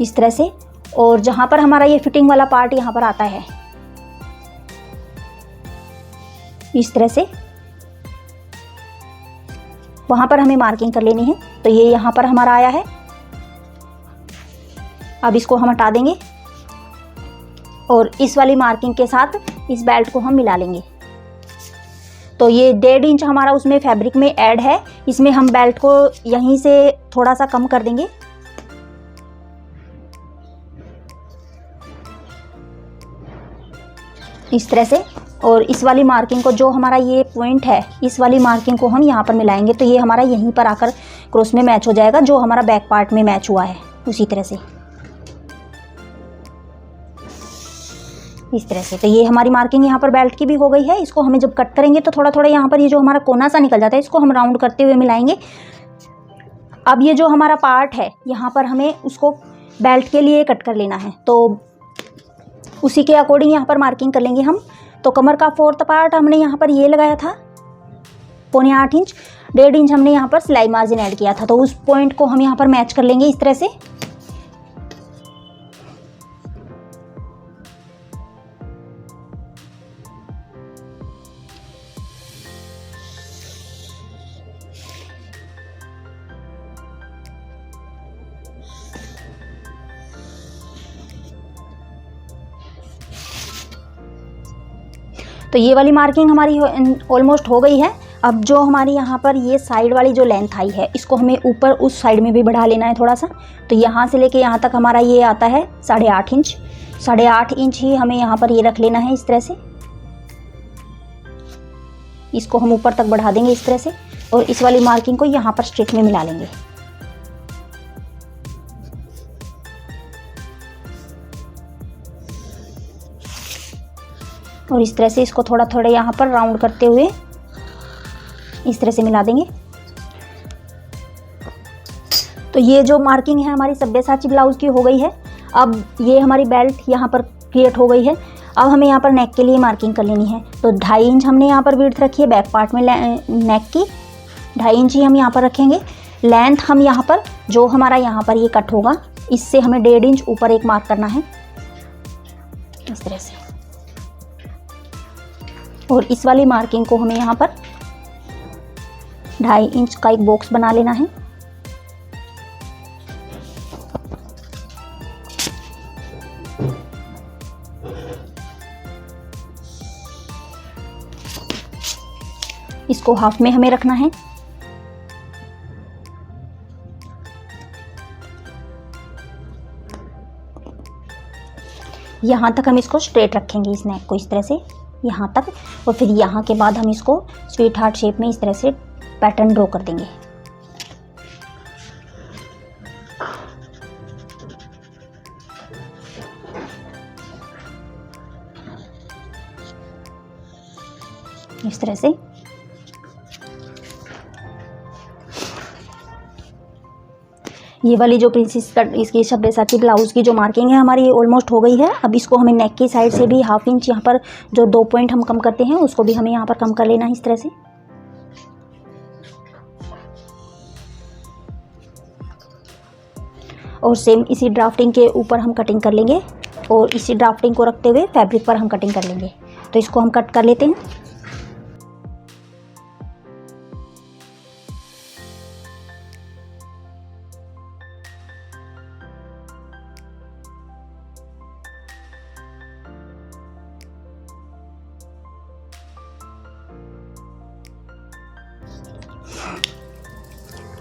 इस तरह से। और जहाँ पर हमारा ये फिटिंग वाला पार्ट यहाँ पर आता है इस तरह से, वहाँ पर हमें मार्किंग कर लेनी है। तो ये यहाँ पर हमारा आया है। अब इसको हम हटा देंगे और इस वाली मार्किंग के साथ इस बेल्ट को हम मिला लेंगे। तो ये 1.5 इंच हमारा उसमें फैब्रिक में ऐड है, इसमें हम बेल्ट को यहीं से थोड़ा सा कम कर देंगे इस तरह से। और इस वाली मार्किंग को, जो हमारा ये पॉइंट है, इस वाली मार्किंग को हम यहाँ पर मिलाएंगे। तो ये हमारा यहीं पर आकर क्रॉस में मैच हो जाएगा, जो हमारा बैक पार्ट में मैच हुआ है उसी तरह से इस तरह से। तो ये हमारी मार्किंग यहाँ पर बेल्ट की भी हो गई है। इसको हमें जब कट करेंगे तो थोड़ा थोड़ा यहाँ पर ये जो हमारा कोना सा निकल जाता है इसको हम राउंड करते हुए मिलाएंगे। अब ये जो हमारा पार्ट है यहाँ पर हमें उसको बेल्ट के लिए कट कर लेना है, तो उसी के अकॉर्डिंग यहाँ पर मार्किंग कर लेंगे हम। तो कमर का 4th पार्ट हमने यहाँ पर ये लगाया था 7.25 इंच, 1.5 इंच हमने यहाँ पर सिलाई मार्जिन ऐड किया था। तो उस पॉइंट को हम यहाँ पर मैच कर लेंगे इस तरह से। तो ये वाली मार्किंग हमारी ऑलमोस्ट हो गई है। अब जो हमारी यहाँ पर ये साइड वाली जो लेंथ आई है इसको हमें ऊपर उस साइड में भी बढ़ा लेना है थोड़ा सा। तो यहाँ से लेके यहाँ तक हमारा ये आता है 8.5 इंच। 8.5 इंच ही हमें यहाँ पर ये रख लेना है इस तरह से। इसको हम ऊपर तक बढ़ा देंगे इस तरह से, और इस वाली मार्किंग को यहाँ पर स्ट्रेट में मिला लेंगे। और इस तरह से इसको थोड़ा थोड़ा यहाँ पर राउंड करते हुए इस तरह से मिला देंगे। तो ये जो मार्किंग है हमारी सब्यासाची ब्लाउज की हो गई है। अब ये हमारी बेल्ट यहाँ पर क्रिएट हो गई है। अब हमें यहाँ पर नेक के लिए मार्किंग कर लेनी है। तो 2.5 इंच हमने यहाँ पर विड्थ रखी है बैक पार्ट में नेक की, 2.5 इंच ही हम यहाँ पर रखेंगे। लेंथ हम यहाँ पर जो हमारा यहाँ पर ये कट होगा इससे हमें 1.5 इंच ऊपर एक मार्क करना है इस तरह से। और इस वाली मार्किंग को हमें यहाँ पर 2.5 इंच का एक बॉक्स बना लेना है। इसको हाफ में हमें रखना है। यहाँ तक हम इसको स्ट्रेट रखेंगे, इस नेक को इस तरह से यहाँ तक, और फिर यहाँ के बाद हम इसको स्वीट हार्ट शेप में इस तरह से पैटर्न ड्रॉ कर देंगे। इस तरह से ये वाली जो प्रिंसेस कट इसकी सब्यसाची ब्लाउज़ की जो मार्किंग है हमारी, ये ऑलमोस्ट हो गई है। अब इसको हमें नेक की साइड से भी 1/2 इंच यहाँ पर जो 2 पॉइंट हम कम करते हैं उसको भी हमें यहाँ पर कम कर लेना है इस तरह से। और सेम इसी ड्राफ्टिंग के ऊपर हम कटिंग कर लेंगे और इसी ड्राफ्टिंग को रखते हुए फैब्रिक पर हम कटिंग कर लेंगे। तो इसको हम कट कर लेते हैं।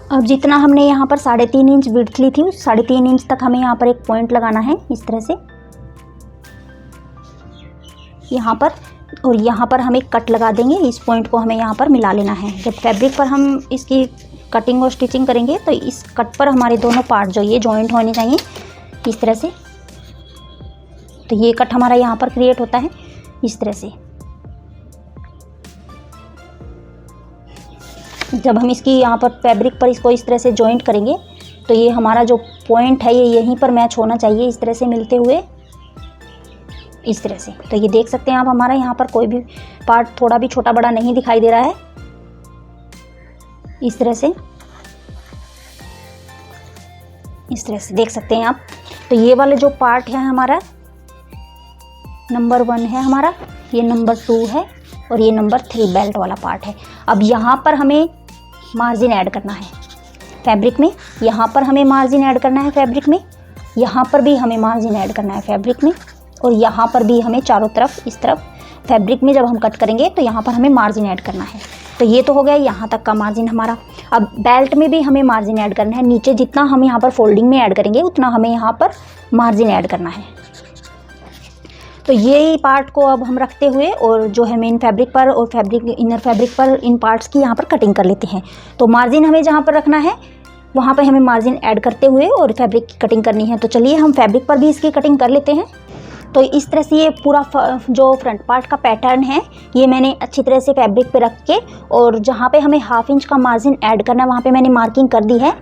अब जितना हमने यहाँ पर 3.5 इंच विड्थ ली थी, उस 3.5 इंच तक हमें यहाँ पर एक पॉइंट लगाना है इस तरह से यहाँ पर, और यहाँ पर हम एक कट लगा देंगे। इस पॉइंट को हमें यहाँ पर मिला लेना है। जब फैब्रिक पर हम इसकी कटिंग और स्टिचिंग करेंगे तो इस कट पर हमारे दोनों पार्ट जो ये जॉइंट होने चाहिए इस तरह से। तो ये कट हमारा यहाँ पर क्रिएट होता है इस तरह से। जब हम इसकी यहाँ पर फैब्रिक पर इसको इस तरह से जॉइंट करेंगे तो ये हमारा जो पॉइंट है ये यहीं पर मैच होना चाहिए इस तरह से मिलते हुए इस तरह से। तो ये देख सकते हैं आप, हमारा यहाँ पर कोई भी पार्ट थोड़ा भी छोटा बड़ा नहीं दिखाई दे रहा है इस तरह से देख सकते हैं आप। तो ये वाले जो पार्ट है हमारा नंबर 1 है हमारा, ये नंबर 2 है और ये नंबर 3 बेल्ट वाला पार्ट है। अब यहाँ पर हमें मार्जिन ऐड करना है फैब्रिक में, यहाँ पर हमें मार्जिन ऐड करना है फैब्रिक में, यहाँ पर भी हमें मार्जिन ऐड करना है फैब्रिक में, और यहाँ पर भी हमें चारों तरफ इस तरफ फैब्रिक में जब हम कट करेंगे तो यहाँ पर हमें मार्जिन ऐड करना है। तो ये तो हो गया यहाँ तक का मार्जिन हमारा। अब बेल्ट में भी हमें मार्जिन ऐड करना है। नीचे जितना हम यहाँ पर फोल्डिंग में ऐड करेंगे उतना हमें यहाँ पर मार्जिन ऐड करना है। तो ये पार्ट को अब हम रखते हुए और जो है मेन फैब्रिक पर और इनर फैब्रिक पर इन पार्ट्स की यहाँ पर कटिंग कर लेते हैं। तो मार्जिन हमें जहाँ पर रखना है वहाँ पर हमें मार्जिन ऐड करते हुए और फैब्रिक की कटिंग करनी है। तो चलिए हम फैब्रिक पर भी इसकी कटिंग कर लेते हैं। तो इस तरह से ये पूरा जो फ्रंट पार्ट का पैटर्न है ये मैंने अच्छी तरह से फैब्रिक पे रख के, और जहाँ पे हमें 1/2 इंच का मार्जिन ऐड करना है वहाँ पे मैंने मार्किंग कर दी है।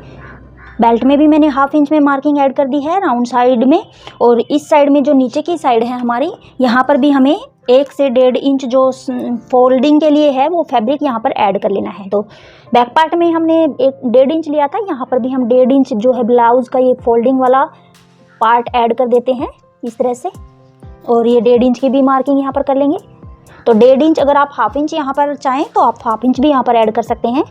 बेल्ट में भी मैंने 1/2 इंच में मार्किंग ऐड कर दी है राउंड साइड में, और इस साइड में जो नीचे की साइड है हमारी यहाँ पर भी हमें 1 से 1.5 इंच जो फोल्डिंग के लिए है वो फैब्रिक यहाँ पर ऐड कर लेना है। तो बैक पार्ट में हमने 1.5 इंच लिया था, यहाँ पर भी हम 1.5 इंच जो है ब्लाउज़ का ये फोल्डिंग वाला पार्ट ऐड कर देते हैं इस तरह से, और ये 1.5 इंच की भी मार्किंग यहाँ पर कर लेंगे। तो 1.5 इंच अगर आप 1/2 इंच यहाँ पर चाहें तो आप 1/2 इंच भी यहाँ पर ऐड कर सकते हैं।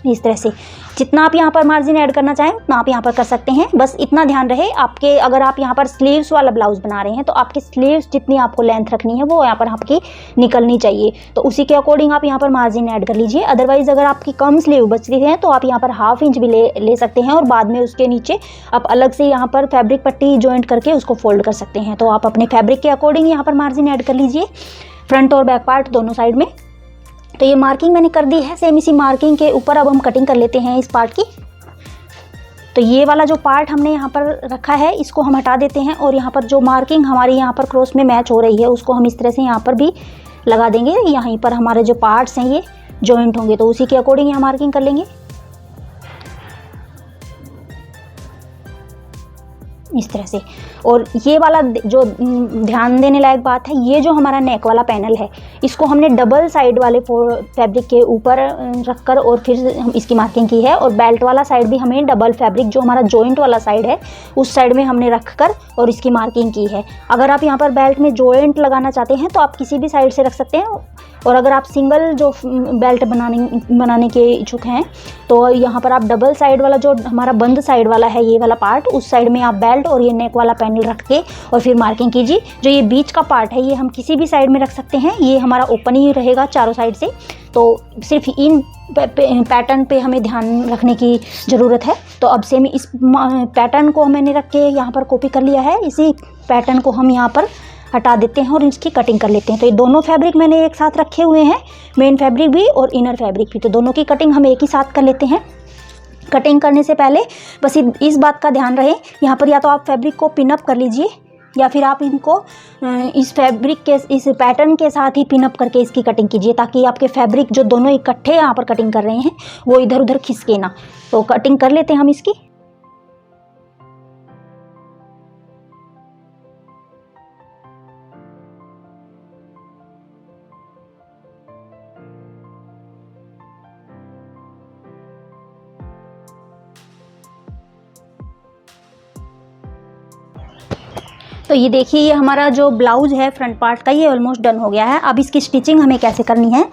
इस तरह से जितना आप यहाँ पर मार्जिन ऐड करना चाहें उतना आप यहाँ पर कर सकते हैं। बस इतना ध्यान रहे आपके, अगर आप यहाँ पर स्लीव्स वाला ब्लाउज बना रहे हैं तो आपकी स्लीव्स जितनी आपको लेंथ रखनी है वो यहाँ पर आपकी निकलनी चाहिए, तो उसी के अकॉर्डिंग आप यहाँ पर मार्जिन ऐड कर लीजिए। अदरवाइज अगर आपकी कम स्लीव बचती है तो आप यहाँ पर 1/2 इंच भी ले सकते हैं, और बाद में उसके नीचे आप अलग से यहाँ पर फैब्रिक पट्टी जॉइंट करके उसको फोल्ड कर सकते हैं। तो आप अपने फैब्रिक के अकॉर्डिंग यहाँ पर मार्जिन ऐड कर लीजिए फ्रंट और बैक पार्ट दोनों साइड में। तो ये मार्किंग मैंने कर दी है। सेम इसी मार्किंग के ऊपर अब हम कटिंग कर लेते हैं इस पार्ट की। तो ये वाला जो पार्ट हमने यहाँ पर रखा है इसको हम हटा देते हैं, और यहाँ पर जो मार्किंग हमारी यहाँ पर क्रॉस में मैच हो रही है उसको हम इस तरह से यहाँ पर भी लगा देंगे। यहीं पर हमारे जो पार्ट्स हैं ये जॉइंट होंगे, तो उसी के अकॉर्डिंग यहाँ मार्किंग कर लेंगे इस तरह से। और ये वाला जो ध्यान देने लायक बात है, ये जो हमारा नेक वाला पैनल है इसको हमने डबल साइड वाले फैब्रिक के ऊपर रखकर और फिर हम इसकी मार्किंग की है, और बेल्ट वाला साइड भी हमें डबल फैब्रिक जो हमारा जॉइंट वाला साइड है उस साइड में हमने रखकर और इसकी मार्किंग की है। अगर आप यहाँ पर बेल्ट में जॉइंट लगाना चाहते हैं तो आप किसी भी साइड से रख सकते हैं, और अगर आप सिंगल जो बेल्ट बनाने के इच्छुक हैं तो यहाँ पर आप डबल साइड वाला जो हमारा बंद साइड वाला है ये वाला पार्ट, उस साइड में आप बेल्ट और ये नेक वाला पैनल रख के और फिर मार्किंग कीजिए। जो ये बीच का पार्ट है ये हम किसी भी साइड में रख सकते हैं, ये हमारा ओपन ही रहेगा चारों साइड से। तो सिर्फ इन पैटर्न पे हमें ध्यान रखने की ज़रूरत है। तो अब सेम इस पैटर्न को मैंने रख के यहाँ पर कॉपी कर लिया है, इसी पैटर्न को हम यहाँ पर हटा देते हैं और इसकी कटिंग कर लेते हैं। तो ये दोनों फैब्रिक मैंने एक साथ रखे हुए हैं, मेन फैब्रिक भी और इनर फैब्रिक भी, तो दोनों की कटिंग हम एक ही साथ कर लेते हैं। कटिंग करने से पहले बस इस बात का ध्यान रहे, यहाँ पर या तो आप फैब्रिक को पिनअप कर लीजिए या फिर आप इनको इस फैब्रिक के इस पैटर्न के साथ ही पिनअप करके इसकी कटिंग कीजिए, ताकि आपके फैब्रिक जो दोनों इकट्ठे यहाँ पर कटिंग कर रहे हैं वो इधर उधर खिसके ना। तो कटिंग कर लेते हैं हम इसकी। तो ये देखिए, ये हमारा जो ब्लाउज है फ्रंट पार्ट का, ये ऑलमोस्ट डन हो गया है। अब इसकी स्टिचिंग हमें कैसे करनी है,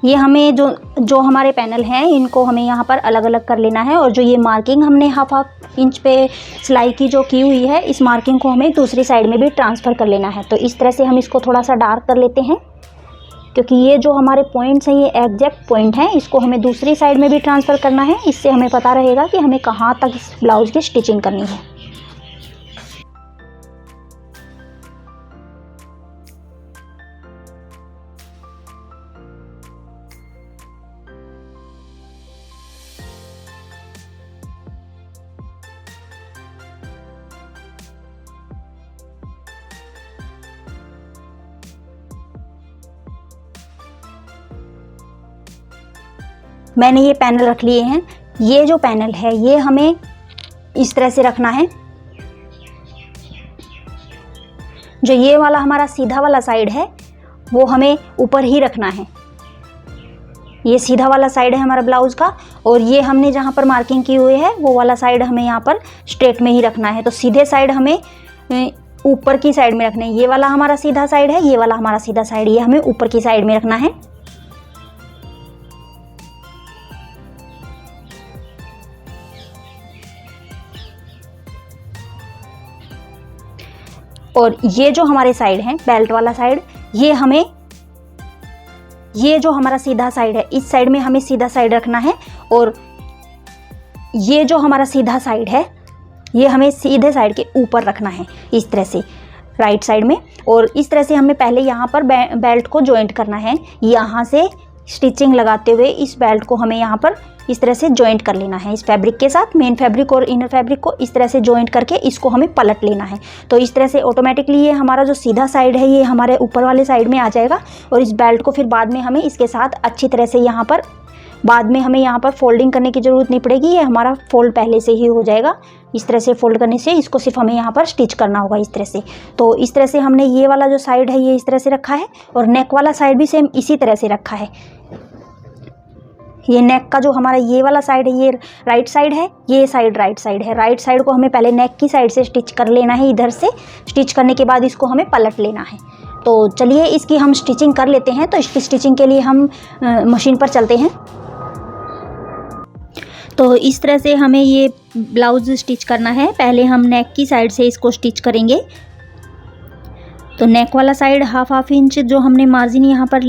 ये हमें जो हमारे पैनल हैं इनको हमें यहाँ पर अलग अलग कर लेना है, और जो ये मार्किंग हमने हाफ इंच पे सिलाई की जो की हुई है, इस मार्किंग को हमें दूसरी साइड में भी ट्रांसफ़र कर लेना है। तो इस तरह से हम इसको थोड़ा सा डार्क कर लेते हैं, क्योंकि ये जो हमारे पॉइंट्स हैं ये एग्जैक्ट पॉइंट हैं, इसको हमें दूसरी साइड में भी ट्रांसफ़र करना है। इससे हमें पता रहेगा कि हमें कहाँ तक इस ब्लाउज़ की स्टिचिंग करनी है। मैंने ये पैनल रख लिए हैं। ये जो पैनल है ये हमें इस तरह से रखना है। जो ये वाला हमारा सीधा वाला साइड है वो हमें ऊपर ही रखना है। ये सीधा वाला साइड है हमारा ब्लाउज़ का, और ये हमने जहाँ पर मार्किंग की हुई है वो वाला साइड हमें यहाँ पर स्ट्रेट में ही रखना है। तो सीधे साइड हमें ऊपर की साइड में रखना है। ये वाला हमारा सीधा साइड है, ये वाला हमारा सीधा साइड, ये हमें ऊपर की साइड में रखना है। और ये जो हमारे साइड है बेल्ट वाला साइड, ये जो हमारा सीधा साइड है इस साइड में हमें सीधा साइड रखना है, और ये जो हमारा सीधा साइड है ये हमें सीधे साइड के ऊपर रखना है, इस तरह से राइट साइड में। और इस तरह से हमें पहले यहाँ पर बेल्ट को जॉइंट करना है। यहाँ से स्टिचिंग लगाते हुए इस बेल्ट को हमें यहाँ पर इस तरह से जॉइंट कर लेना है। इस फैब्रिक के साथ मेन फैब्रिक और इनर फैब्रिक को इस तरह से जॉइंट करके इसको हमें पलट लेना है। तो इस तरह से ऑटोमेटिकली ये हमारा जो सीधा साइड है ये हमारे ऊपर वाले साइड में आ जाएगा, और इस बेल्ट को फिर बाद में हमें इसके साथ अच्छी तरह से यहाँ पर बाद में हमें यहाँ पर फोल्डिंग करने की ज़रूरत नहीं पड़ेगी, ये हमारा फोल्ड पहले से ही हो जाएगा। इस तरह से फोल्ड करने से इसको सिर्फ हमें यहाँ पर स्टिच करना होगा इस तरह से। तो इस तरह से हमने ये वाला जो साइड है ये इस तरह से रखा है, और नेक वाला साइड भी सेम इसी तरह से रखा है। ये नेक का जो हमारा ये वाला साइड है ये राइट साइड है, ये साइड राइट साइड है। राइट साइड को हमें पहले नेक की साइड से स्टिच कर लेना है, इधर से स्टिच करने के बाद इसको हमें पलट लेना है। तो चलिए इसकी हम स्टिचिंग कर लेते हैं। तो इसकी स्टिचिंग के लिए हम मशीन पर चलते हैं। तो इस तरह से हमें ये ब्लाउज़ स्टिच करना है। पहले हम नेक की साइड से इसको स्टिच करेंगे। तो नेक वाला साइड हाफ इंच जो हमने मार्जिन यहाँ पर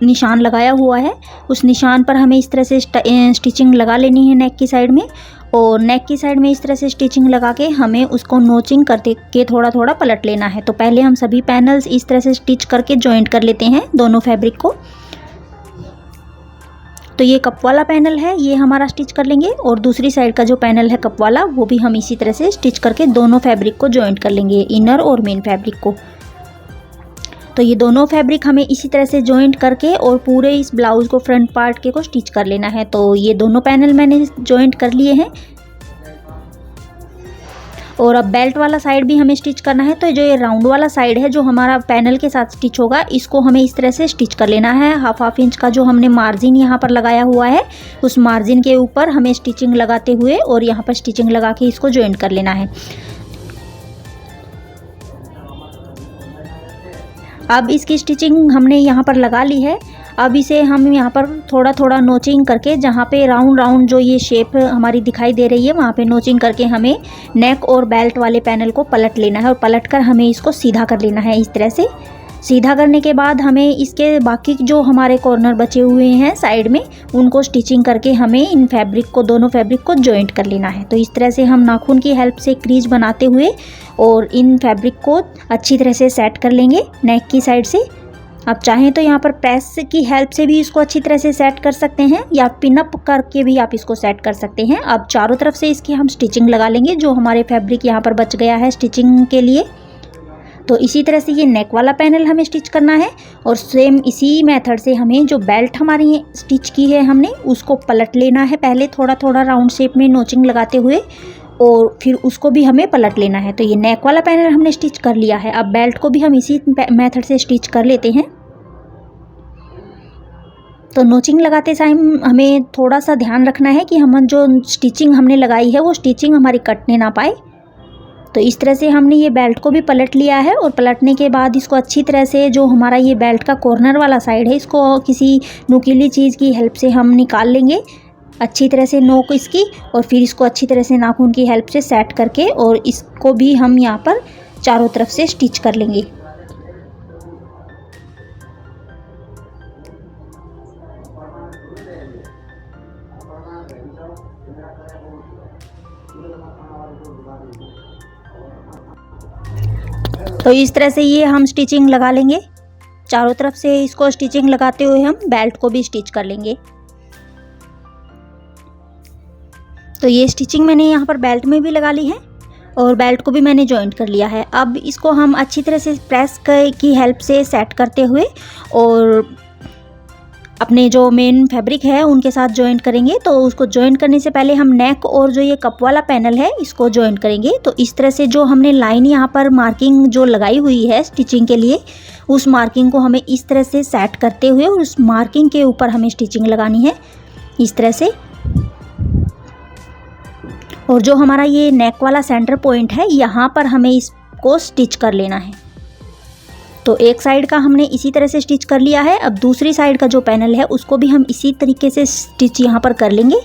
निशान लगाया हुआ है, उस निशान पर हमें इस तरह से स्टिचिंग लगा लेनी है नेक की साइड में। और नेक की साइड में इस तरह से स्टिचिंग लगा के हमें उसको नोचिंग करते के थोड़ा थोड़ा पलट लेना है। तो पहले हम सभी पैनल्स इस तरह से स्टिच करके जॉइंट कर लेते हैं दोनों फैब्रिक को। तो ये कप वाला पैनल है, ये हमारा स्टिच कर लेंगे, और दूसरी साइड का जो पैनल है कप वाला वो भी हम इसी तरह से स्टिच करके दोनों फैब्रिक को जॉइंट कर लेंगे, इनर और मेन फैब्रिक को। तो ये दोनों फैब्रिक हमें इसी तरह से जॉइंट करके और पूरे इस ब्लाउज़ को फ्रंट पार्ट के को स्टिच कर लेना है। तो ये दोनों पैनल मैंने जॉइंट कर लिए हैं, और अब बेल्ट वाला साइड भी हमें स्टिच करना है। तो जो ये राउंड वाला साइड है जो हमारा पैनल के साथ स्टिच होगा, इसको हमें इस तरह से स्टिच कर लेना है। हाफ इंच का जो हमने मार्जिन यहाँ पर लगाया हुआ है, उस मार्जिन के ऊपर हमें स्टिचिंग लगाते हुए और यहाँ पर स्टिचिंग लगा के इसको जॉइंट कर लेना है। अब इसकी स्टिचिंग हमने यहाँ पर लगा ली है। अब इसे हम यहाँ पर थोड़ा थोड़ा नोचिंग करके, जहाँ पे राउंड जो ये शेप हमारी दिखाई दे रही है वहाँ पे नोचिंग करके हमें नेक और बेल्ट वाले पैनल को पलट लेना है, और पलट कर हमें इसको सीधा कर लेना है इस तरह से। सीधा करने के बाद हमें इसके बाकी जो हमारे कॉर्नर बचे हुए हैं साइड में, उनको स्टिचिंग करके हमें इन फैब्रिक को, दोनों फैब्रिक को जॉइंट कर लेना है। तो इस तरह से हम नाखून की हेल्प से क्रीज बनाते हुए और इन फैब्रिक को अच्छी तरह से सेट कर लेंगे नेक की साइड से। आप चाहें तो यहाँ पर प्रेस की हेल्प से भी इसको अच्छी तरह से सेट कर सकते हैं, या पिन अप करके भी आप इसको सेट कर सकते हैं। अब चारों तरफ से इसकी हम स्टिचिंग लगा लेंगे, जो हमारे फैब्रिक यहाँ पर बच गया है स्टिचिंग के लिए। तो इसी तरह से ये नेक वाला पैनल हमें स्टिच करना है, और सेम इसी मेथड से हमें जो बेल्ट हमारी स्टिच की है हमने, उसको पलट लेना है पहले थोड़ा थोड़ा राउंड शेप में नोचिंग लगाते हुए, और फिर उसको भी हमें पलट लेना है। तो ये नेक वाला पैनल हमने स्टिच कर लिया है। अब बेल्ट को भी हम इसी मेथड से स्टिच कर लेते हैं। तो नोचिंग लगाते टाइम हमें थोड़ा सा ध्यान रखना है कि हम जो स्टिचिंग हमने लगाई है वो स्टिचिंग हमारी कटने ना पाए। तो इस तरह से हमने ये बेल्ट को भी पलट लिया है, और पलटने के बाद इसको अच्छी तरह से, जो हमारा ये बेल्ट का कॉर्नर वाला साइड है, इसको किसी नुकीली चीज़ की हेल्प से हम निकाल लेंगे अच्छी तरह से नोक इसकी, और फिर इसको अच्छी तरह से नाखून की हेल्प से सेट करके, और इसको भी हम यहाँ पर चारों तरफ से स्टिच कर लेंगे। तो इस तरह से ये हम स्टिचिंग लगा लेंगे चारों तरफ से। इसको स्टिचिंग लगाते हुए हम बेल्ट को भी स्टिच कर लेंगे। तो ये स्टिचिंग मैंने यहाँ पर बेल्ट में भी लगा ली है, और बेल्ट को भी मैंने जॉइंट कर लिया है। अब इसको हम अच्छी तरह से प्रेस की हेल्प से सेट करते हुए और अपने जो मेन फैब्रिक है उनके साथ जॉइंट करेंगे। तो उसको जॉइंट करने से पहले हम नेक और जो ये कप वाला पैनल है इसको जॉइंट करेंगे। तो इस तरह से जो हमने लाइन यहाँ पर मार्किंग जो लगाई हुई है स्टिचिंग के लिए, उस मार्किंग को हमें इस तरह से सेट करते हुए, और उस मार्किंग के ऊपर हमें स्टिचिंग लगानी है इस तरह से। और जो हमारा ये नेक वाला सेंटर पॉइंट है, यहाँ पर हमें इसको स्टिच कर लेना है। तो एक साइड का हमने इसी तरह से स्टिच कर लिया है। अब दूसरी साइड का जो पैनल है उसको भी हम इसी तरीके से स्टिच यहाँ पर कर लेंगे।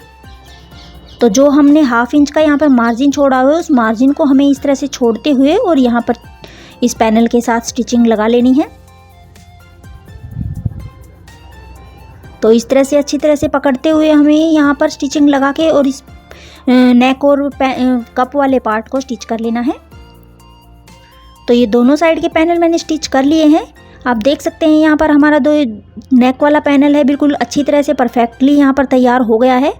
तो जो हमने 1/2 इंच का यहाँ पर मार्जिन छोड़ा हुआ है, उस मार्जिन को हमें इस तरह से छोड़ते हुए और यहाँ पर इस पैनल के साथ स्टिचिंग लगा लेनी है। तो इस तरह से अच्छी तरह से पकड़ते हुए हमें यहाँ पर स्टिचिंग लगा के और इस नेक और कप वाले पार्ट को स्टिच कर लेना है। तो ये दोनों साइड के पैनल मैंने स्टिच कर लिए हैं। आप देख सकते हैं यहाँ पर हमारा जो नेक वाला पैनल है बिल्कुल अच्छी तरह से परफेक्टली यहाँ पर तैयार हो गया है।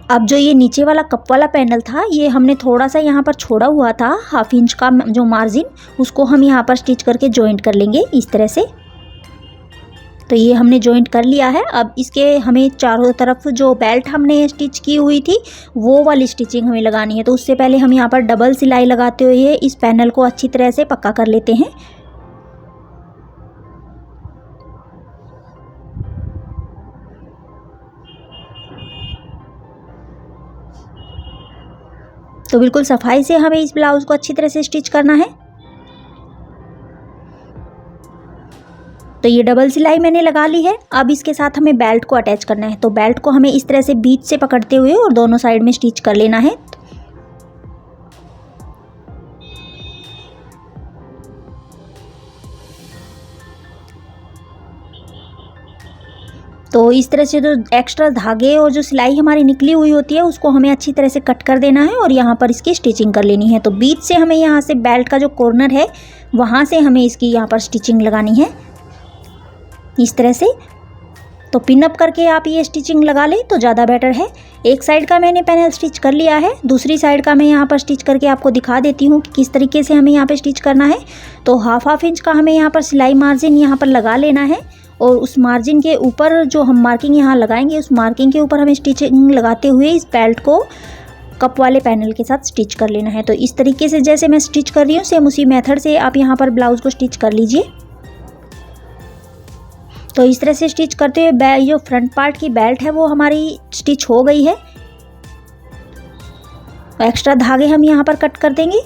अब जो ये नीचे वाला कप वाला पैनल था, ये हमने थोड़ा सा यहाँ पर छोड़ा हुआ था 1/2 इंच का जो मार्जिन, उसको हम यहाँ पर स्टिच करके जॉइंट कर लेंगे इस तरह से। तो ये हमने जॉइंट कर लिया है। अब इसके हमें चारों तरफ जो बेल्ट हमने स्टिच की हुई थी वो वाली स्टिचिंग हमें लगानी है। तो उससे पहले हम यहाँ पर डबल सिलाई लगाते हुए इस पैनल को अच्छी तरह से पक्का कर लेते हैं। तो बिल्कुल सफाई से हमें इस ब्लाउज को अच्छी तरह से स्टिच करना है। तो ये डबल सिलाई मैंने लगा ली है। अब इसके साथ हमें बेल्ट को अटैच करना है। तो बेल्ट को हमें इस तरह से बीच से पकड़ते हुए और दोनों साइड में स्टिच कर लेना है। तो इस तरह से जो एक्स्ट्रा धागे और जो सिलाई हमारी निकली हुई होती है उसको हमें अच्छी तरह से कट कर देना है और यहाँ पर इसकी स्टिचिंग कर लेनी है। तो बीच से हमें यहाँ से बेल्ट का जो कॉर्नर है वहाँ से हमें इसकी यहाँ पर स्टिचिंग लगानी है इस तरह से। तो पिन अप करके आप ये स्टिचिंग लगा लें तो ज़्यादा बेटर है। एक साइड का मैंने पैनल स्टिच कर लिया है, दूसरी साइड का मैं यहाँ पर स्टिच करके आपको दिखा देती हूँ कि किस तरीके से हमें यहाँ पे स्टिच करना है। तो 1/2 इंच का हमें यहाँ पर सिलाई मार्जिन यहाँ पर लगा लेना है और उस मार्जिन के ऊपर जो हम मार्किंग यहाँ लगाएंगे उस मार्किंग के ऊपर हमें स्टिचिंग लगाते हुए इस बेल्ट को कप वाले पैनल के साथ स्टिच कर लेना है। तो इस तरीके से जैसे मैं स्टिच कर रही हूँ सेम उसी मेथड से आप यहाँ पर ब्लाउज को स्टिच कर लीजिए। तो इस तरह से स्टिच करते हुए जो फ्रंट पार्ट की बेल्ट है वो हमारी स्टिच हो गई है। एक्स्ट्रा धागे हम यहाँ पर कट कर देंगे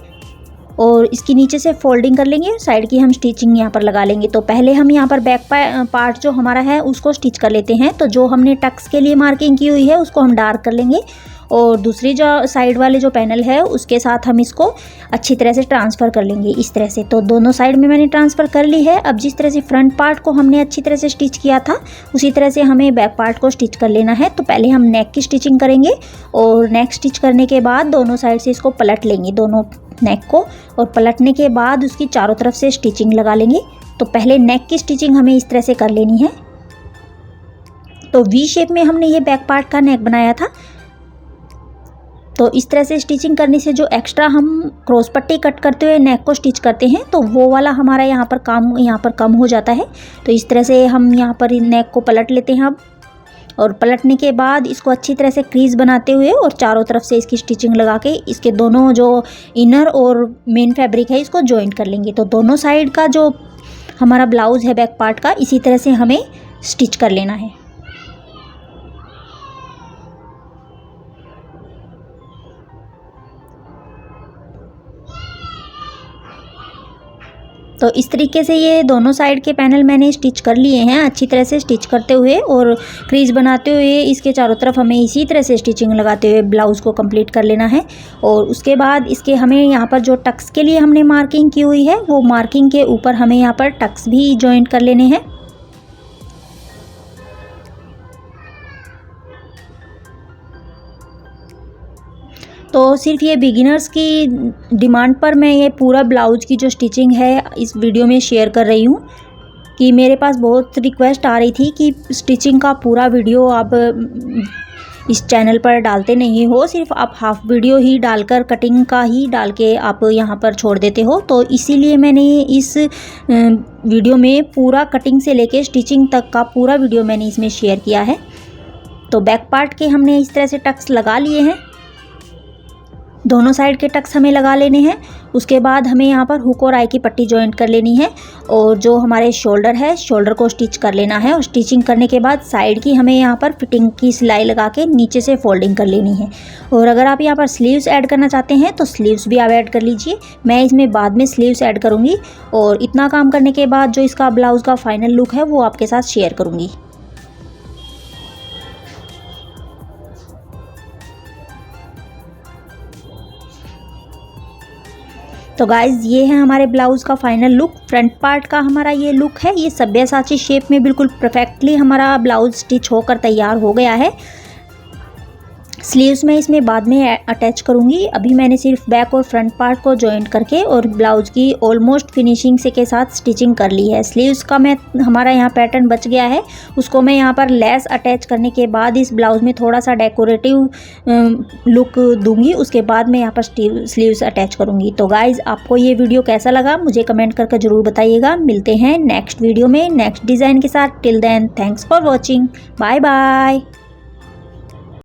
और इसकी नीचे से फोल्डिंग कर लेंगे, साइड की हम स्टिचिंग यहाँ पर लगा लेंगे। तो पहले हम यहाँ पर बैक पार्ट जो हमारा है उसको स्टिच कर लेते हैं। तो जो हमने टक्स के लिए मार्किंग की हुई है उसको हम डार्क कर लेंगे और दूसरी जो साइड वाले जो पैनल है उसके साथ हम इसको अच्छी तरह से ट्रांसफ़र कर लेंगे इस तरह से। तो दोनों साइड में मैंने ट्रांसफ़र कर ली है। अब जिस तरह से फ्रंट पार्ट को हमने अच्छी तरह से स्टिच किया था उसी तरह से हमें बैक पार्ट को स्टिच कर लेना है। तो पहले हम नेक की स्टिचिंग करेंगे और नेक स्टिच करने के बाद दोनों साइड से इसको पलट लेंगे, दोनों नेक को, और पलटने के बाद उसकी चारों तरफ से स्टिचिंग लगा लेंगे। तो पहले नेक की स्टिचिंग हमें इस तरह से कर लेनी है। तो वी शेप में हमने ये बैक पार्ट का नेक बनाया था। तो इस तरह से स्टिचिंग करने से जो एक्स्ट्रा हम क्रॉस पट्टी कट करते हुए नेक को स्टिच करते हैं तो वो वाला हमारा यहाँ पर कम हो जाता है। तो इस तरह से हम यहाँ पर नेक को पलट लेते हैं अब, और पलटने के बाद इसको अच्छी तरह से क्रीज बनाते हुए और चारों तरफ से इसकी स्टिचिंग लगा के इसके दोनों जो इनर और मेन फैब्रिक है इसको जॉइंट कर लेंगे। तो दोनों साइड का जो हमारा ब्लाउज़ है बैक पार्ट का इसी तरह से हमें स्टिच कर लेना है। तो इस तरीके से ये दोनों साइड के पैनल मैंने स्टिच कर लिए हैं अच्छी तरह से स्टिच करते हुए, और क्रीज बनाते हुए इसके चारों तरफ हमें इसी तरह से स्टिचिंग लगाते हुए ब्लाउज़ को कंप्लीट कर लेना है। और उसके बाद इसके हमें यहाँ पर जो टक्स के लिए हमने मार्किंग की हुई है वो मार्किंग के ऊपर हमें यहाँ पर टक्स भी जॉइंट कर लेने हैं। तो सिर्फ ये बिगिनर्स की डिमांड पर मैं ये पूरा ब्लाउज़ की जो स्टिचिंग है इस वीडियो में शेयर कर रही हूँ, कि मेरे पास बहुत रिक्वेस्ट आ रही थी कि स्टिचिंग का पूरा वीडियो आप इस चैनल पर डालते नहीं हो, सिर्फ आप हाफ वीडियो ही डालकर कटिंग का ही डाल के आप यहाँ पर छोड़ देते हो। तो इसीलिए मैंने इस वीडियो में पूरा कटिंग से लेके स्टिचिंग तक का पूरा वीडियो मैंने इसमें शेयर किया है। तो बैक पार्ट के हमने इस तरह से टक्स लगा लिए हैं, दोनों साइड के टक्स हमें लगा लेने हैं। उसके बाद हमें यहाँ पर हुक और आई की पट्टी जॉइंट कर लेनी है, और जो हमारे शोल्डर है शोल्डर को स्टिच कर लेना है। और स्टिचिंग करने के बाद साइड की हमें यहाँ पर फिटिंग की सिलाई लगा के नीचे से फोल्डिंग कर लेनी है। और अगर आप यहाँ पर स्लीव्स ऐड करना चाहते हैं तो स्लीव्स भी आप ऐड कर लीजिए, मैं इसमें बाद में स्लीव्स ऐड करूँगी। और इतना काम करने के बाद जो इसका ब्लाउज़ का फाइनल लुक है वो आपके साथ शेयर करूँगी। तो गाइज़ ये है हमारे ब्लाउज़ का फाइनल लुक। फ्रंट पार्ट का हमारा ये लुक है, ये सब्यासाची शेप में बिल्कुल परफेक्टली हमारा ब्लाउज़ स्टिच होकर तैयार हो गया है। स्लीव्स मैं इसमें बाद में अटैच करूँगी, अभी मैंने सिर्फ बैक और फ्रंट पार्ट को जॉइंट करके और ब्लाउज़ की ऑलमोस्ट फिनिशिंग से के साथ स्टिचिंग कर ली है। स्लीव्स का हमारा यहाँ पैटर्न बच गया है, उसको मैं यहाँ पर लेस अटैच करने के बाद इस ब्लाउज़ में थोड़ा सा डेकोरेटिव लुक दूंगी, उसके बाद मैं यहाँ पर स्लीव्स अटैच करूँगी। तो गाइज़ आपको ये वीडियो कैसा लगा मुझे कमेंट करके ज़रूर बताइएगा। मिलते हैं नेक्स्ट वीडियो में नेक्स्ट डिज़ाइन के साथ। Till then thanks for watching, bye bye.